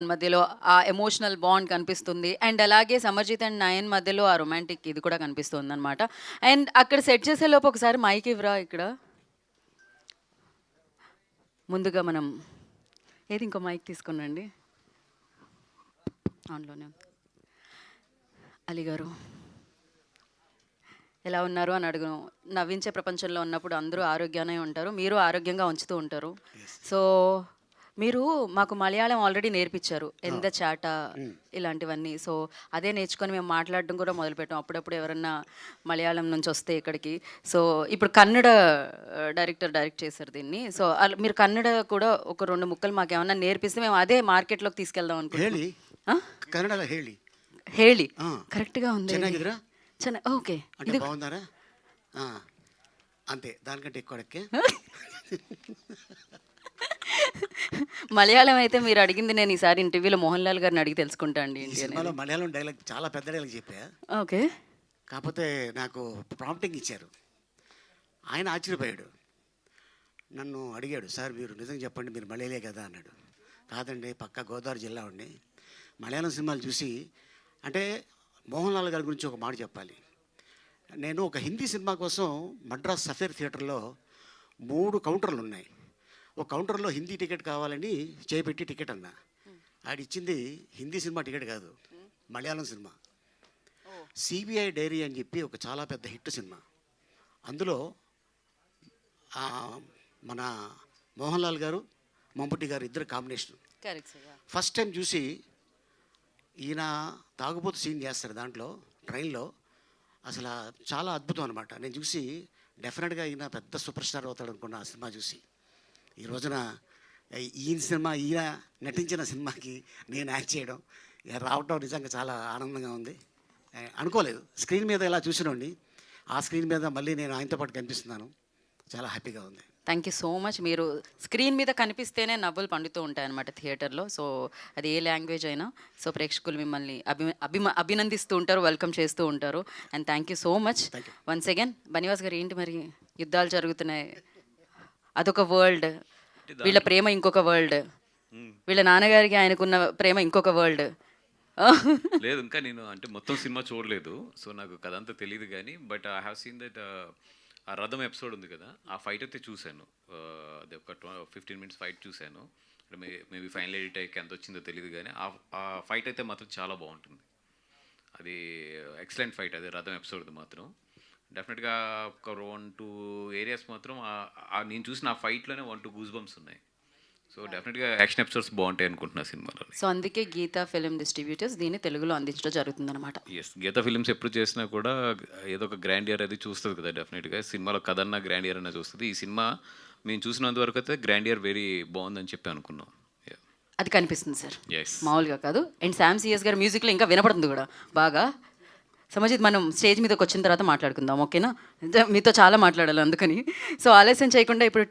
మధ్యలో ఆ emotional bond కనిపిస్తుంది. అండ్ అలాగే 'సమర్జిత్ అండ్ నయన్' మధ్యలో ఆ రొమాంటిక్ ఇది కూడా కనిపిస్తుందనమాట. అండ్ అక్కడ సెట్ చేసేలోపు ఒకసారి మైక్ ఇవ్వరా ఇక్కడ? ముందుగా మనం ఏది ఇంకో మైక్ తీసుకునండి. ఆన్‌లోనే ఉంది. అలీ గారు ఎలా ఉన్నారు అని అడుగును. నవ్వించే ప్రపంచంలో ఉన్నప్పుడు అందరూ ఆరోగ్యానే ఉంటారు. మీరు ఆరోగ్యంగా ఉంచుతూ ఉంటారు. సో మీరు మాకు మలయాళం ఆల్రెడీ నేర్పించారు. ఎంద చాట ఇలాంటివన్నీ. సో అదే నేర్చుకొని మేము మాట్లాడడం కూడా మొదలుపెట్టాం. అప్పుడప్పుడు ఎవరన్నా మలయాళం నుంచి వస్తే ఇక్కడికి. సో ఇప్పుడు కన్నడ డైరెక్టర్ డైరెక్ట్ చేశారు దీన్ని. సో మీరు కన్నడ కూడా ఒక 2 ముక్కలు మాకేమన్నా నేర్పిస్తే మేము అదే మార్కెట్లోకి తీసుకెళ్దాం అనుకుంటున్నాం. ಕನ್ನಡ ಹೇಳಿ ಹೇಳಿ కరెక్ట్గా ఉంది. ಚೆನ್ನಾಗಿದ್ರಾ? ఓకే అంటే బాగున్నారా? అంతే, దానికంటే ఎక్కువకే. మలయాళం అయితే మీరు అడిగింది నేను ఈసారి ఇంటర్వ్యూలో మోహన్ లాల్ గారిని అడిగి తెలుసుకుంటా అండి. ఈ సినిమాలో మలయాళం డైలాగ్ చాలా పెద్ద డైలాగ్ చెప్పా. ఓకే. కాకపోతే నాకు ప్రాంప్టింగ్ ఇచ్చారు. ఆయన ఆశ్చర్యపోయాడు. నన్ను అడిగాడు, సార్ మీరు నిజంగా చెప్పండి, మీరు మలయాళే కదా అన్నాడు. కాదండి, పక్క గోదావరి జిల్లా ఉండి మలయాళం సినిమాలు చూసి, అంటే మోహన్ లాల్ గారి గురించి ఒక మాట చెప్పాలి. నేను ఒక హిందీ సినిమా కోసం మద్రాస్ సఫేర్ థియేటర్లో 3 కౌంటర్లు ఉన్నాయి. ఒక కౌంటర్లో హిందీ టికెట్ కావాలని చేపెట్టి టికెట్ అన్నా. ఆడిచ్చింది హిందీ సినిమా టికెట్ కాదు, మలయాళం సినిమా. సిబిఐ డైరీ అని చెప్పి ఒక చాలా పెద్ద హిట్ సినిమా. అందులో మన మోహన్ లాల్ గారు, మమ్ముట్టి గారు ఇద్దరు కాంబినేషన్. ఫస్ట్ టైం చూసి, ఈయన తాగుబోతు సీన్ చేస్తారు దాంట్లో ట్రైన్లో. అసలు చాలా అద్భుతం అనమాట. నేను చూసి డెఫినెట్గా ఈయన పెద్ద సూపర్ స్టార్ అవుతాడు అనుకున్న ఆ సినిమా చూసి. ఈ రోజున ఈయన నటించిన సినిమాకి నేను యాక్ట్ చేయడం, రావటం నిజంగా చాలా ఆనందంగా ఉంది. అనుకోలేదు, స్క్రీన్ మీద ఇలా చూసినండి, ఆ స్క్రీన్ మీద మళ్ళీ నేను ఆయనతో పాటు కనిపిస్తున్నాను. చాలా హ్యాపీగా ఉంది. Thank you so much. మీరు స్క్రీన్ మీద కనిపిస్తేనే నవ్వులు పండుతూ ఉంటాయన్నమాట థియేటర్లో. సో అది ఏ లాంగ్వేజ్ అయినా. సో ప్రేక్షకులు మిమ్మల్ని అభినందిస్తూ ఉంటారు, వెల్కమ్ చేస్తూ ఉంటారు. And thank you so much once again. Bunny Vas గారు, ఏంటి మరి యుద్ధాలు జరుగుతున్నాయి, అదొక వరల్డ్, వీళ్ళ ప్రేమ ఇంకొక వరల్డ్, వీళ్ళ నాన్నగారికి ఆయనకున్న ప్రేమ ఇంకొక వరల్డ్. లేదు, ఇంకా నేను అంటే మొత్తం సినిమా చూడలేదు, సో నాకు కథ అంతా తెలియదు. కానీ but I have seen that ఆ రథం ఎపిసోడ్ ఉంది కదా, ఆ ఫైట్ అయితే చూశాను. అది ఒక 15 minutes ఫైట్ చూశాను. మేబీ ఫైనల్ ఎడిట్ అయ్యి ఎంత వచ్చిందో తెలియదు. కానీ ఆ ఫైట్ అయితే మాత్రం చాలా బాగుంటుంది. అది ఎక్సలెంట్ ఫైట్, అది రథం ఎపిసోడ్ మాత్రం. డెఫినెట్గా ఒక 1-2 ఏరియాస్ మాత్రం నేను చూసిన ఆ ఫైట్లోనే 1-2 గూస్ బంప్స్ ఉన్నాయి. సో డెఫినెట్గా యాక్షన్ ఎపిసోడ్స్ బాగుంటాయి అనుకుంటున్నా సినిమాలో. సో అందుకే గీతా ఫిలిం డిస్ట్రిబ్యూటర్స్ దీన్ని తెలుగులో అందించడం జరుగుతుందన్నమాట. ఎస్, గీతా ఫిలిమ్స్ ఎప్పుడు చేసినా కూడా ఏదో ఒక గ్రాండ్ ఇయర్ అది చూస్తుంది కదా. డెఫినెట్గా సినిమాలో కథ అన్న గ్రాండ్ ఇయర్ అన్న చూస్తుంది. ఈ సినిమా మేము చూసినంత వరకు అయితే గ్రాండ్ ఇయర్ వెరీ బాగుందని చెప్పి అనుకున్నాం. అది కనిపిస్తుంది సార్, మామూలుగా కాదు. అండ్ శామ్ సిఎస్ గారి మ్యూజిక్లో ఇంకా వినపడుతుంది కూడా బాగా. సమజిత్, మనం స్టేజ్ మీదకి వచ్చిన తర్వాత మాట్లాడుకుందాం, ఓకేనా? మీతో చాలా మాట్లాడాలి అందుకని. సో ఆలస్యం చేయకుండా ఇప్పుడు